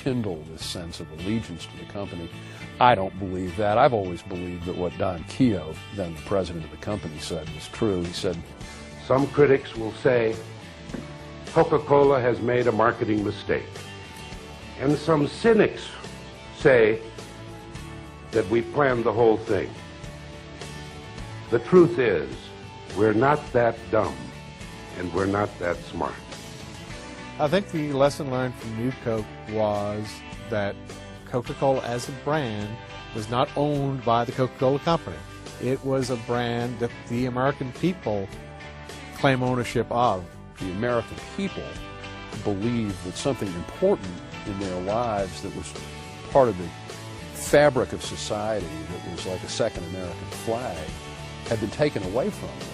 rekindle this sense of allegiance to the company. I don't believe that. I've always believed that what Don Keough, then the president of the company, said was true. He said, "Some critics will say Coca-Cola has made a marketing mistake. And some cynics say that we planned the whole thing. The truth is, we're not that dumb, and we're not that smart." I think the lesson learned from New Coke was that Coca-Cola as a brand was not owned by the Coca-Cola Company. It was a brand that the American people claim ownership of. The American people believed that something important in their lives that was part of the fabric of society, that was like a second American flag, had been taken away from them.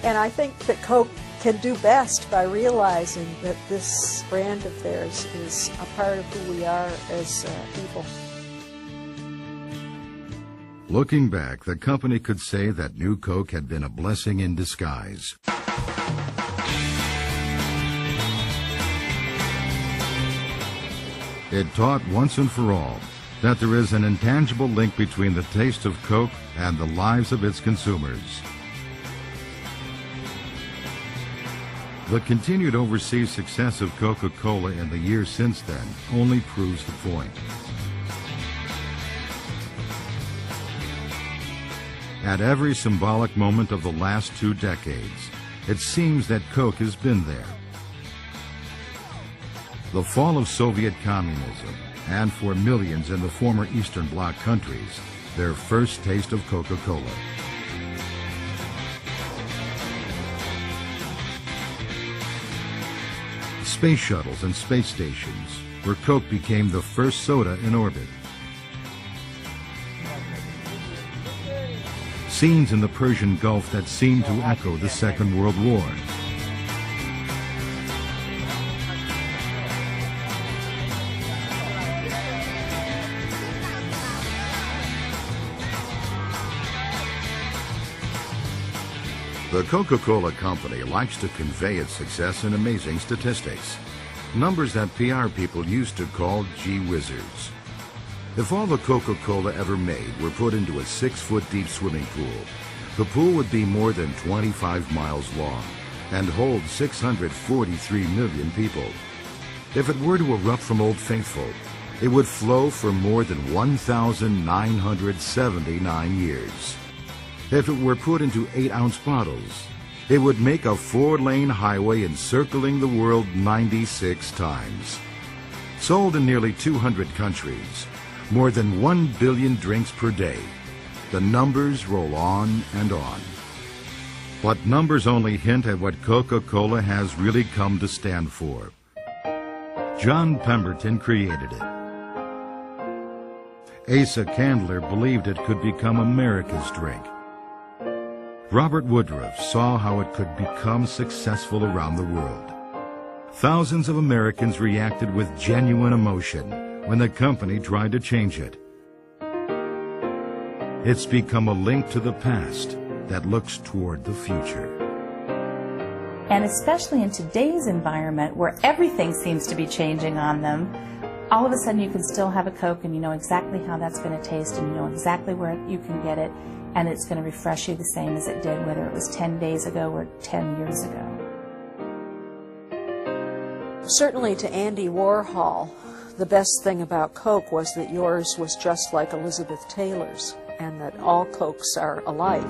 And I think that Coke can do best by realizing that this brand of theirs is a part of who we are as people. Looking back, the company could say that New Coke had been a blessing in disguise. It taught once and for all that there is an intangible link between the taste of Coke and the lives of its consumers. The continued overseas success of Coca-Cola in the years since then only proves the point. At every symbolic moment of the last 2 decades, it seems that Coke has been there. The fall of Soviet communism, and for millions in the former Eastern Bloc countries, their first taste of Coca-Cola. Space shuttles and space stations, where Coke became the first soda in orbit. Scenes in the Persian Gulf that seemed to echo the Second World War. The Coca-Cola Company likes to convey its success in amazing statistics, numbers that PR people used to call gee whizzards. If all the Coca-Cola ever made were put into a 6-foot deep swimming pool, the pool would be more than 25 miles long and hold 643 million people. If it were to erupt from Old Faithful, it would flow for more than 1,979 years. If it were put into 8-ounce bottles, it would make a 4-lane highway encircling the world 96 times. Sold in nearly 200 countries, more than 1 billion drinks per day. The numbers roll on and on. But numbers only hint at what Coca-Cola has really come to stand for. John Pemberton created it. Asa Candler believed it could become America's drink. Robert Woodruff saw how it could become successful around the world. Thousands of Americans reacted with genuine emotion when the company tried to change it. It's become a link to the past that looks toward the future. And especially in today's environment where everything seems to be changing on them, all of a sudden you can still have a Coke and you know exactly how that's going to taste and you know exactly where you can get it, and it's going to refresh you the same as it did whether it was 10 days ago or 10 years ago. Certainly to Andy Warhol, the best thing about Coke was that yours was just like Elizabeth Taylor's and that all Cokes are alike.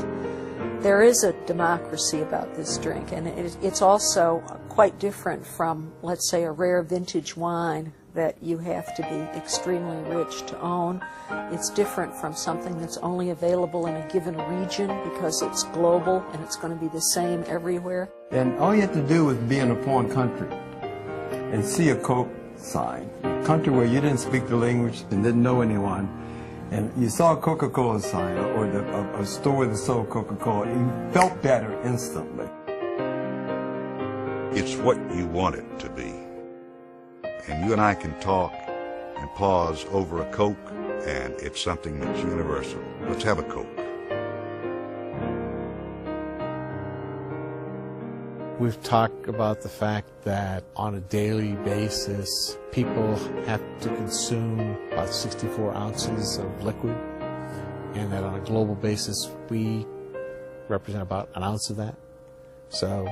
There is a democracy about this drink, and it's also quite different from, let's say, a rare vintage wine that you have to be extremely rich to own. It's different from something that's only available in a given region because it's global and it's going to be the same everywhere. And all you have to do is be in a foreign country and see a Coke sign, a country where you didn't speak the language and didn't know anyone, and you saw a Coca-Cola sign or a store that sold Coca-Cola, you felt better instantly. It's what you want it to be. And you and I can talk and pause over a Coke, and it's something that's universal. Let's have a Coke. We've talked about the fact that on a daily basis, people have to consume about 64 ounces of liquid, and that on a global basis, we represent about an ounce of that. So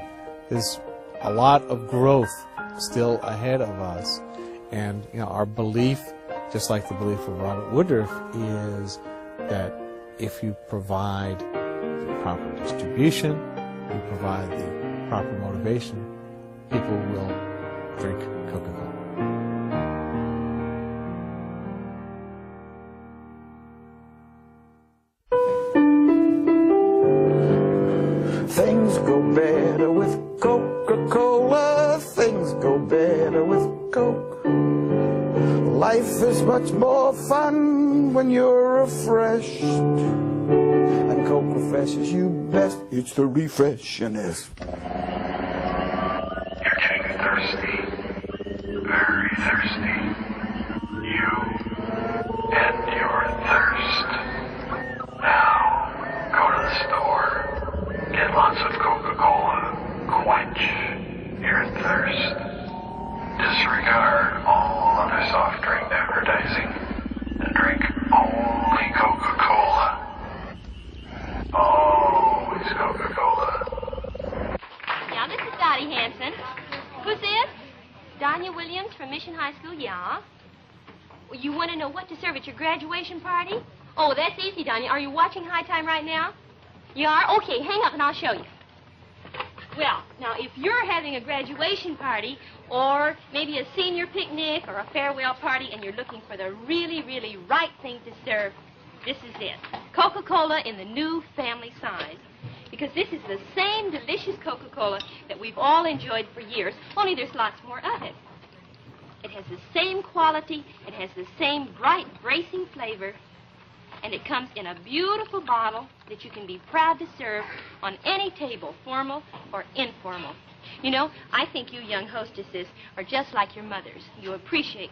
there's a lot of growth still ahead of us. And our belief, just like the belief of Robert Woodruff, is that if you provide the proper distribution, you provide the proper motivation, people will drink Coca-Cola. Things go better with Coca-Cola. Things go better with Coke. Life is much more fun when you're refreshed. And Coke refreshes you best. It's the refreshingness. You're getting thirsty. Very thirsty. You and your thirst. Now, go to the store. Get lots of Coca-Cola. Quench your thirst. Disregard all other soft drink advertising and drink only Coca-Cola. Always Coca-Cola. Yeah, this is Dottie Hanson. Who's this? Danya Williams from Mission High School, yeah. Well, you want to know what to serve at your graduation party? Oh, that's easy, Danya. Are you watching High Time right now? You are? Okay, hang up and I'll show you. Well, now, if you're having a graduation party or maybe a senior picnic or a farewell party and you're looking for the really, really right thing to serve, this is it. Coca-Cola in the new family size. Because this is the same delicious Coca-Cola that we've all enjoyed for years, only there's lots more of it. It has the same quality, it has the same bright, bracing flavor, and it comes in a beautiful bottle that you can be proud to serve on any table, formal or informal. You know, I think you young hostesses are just like your mothers. You appreciate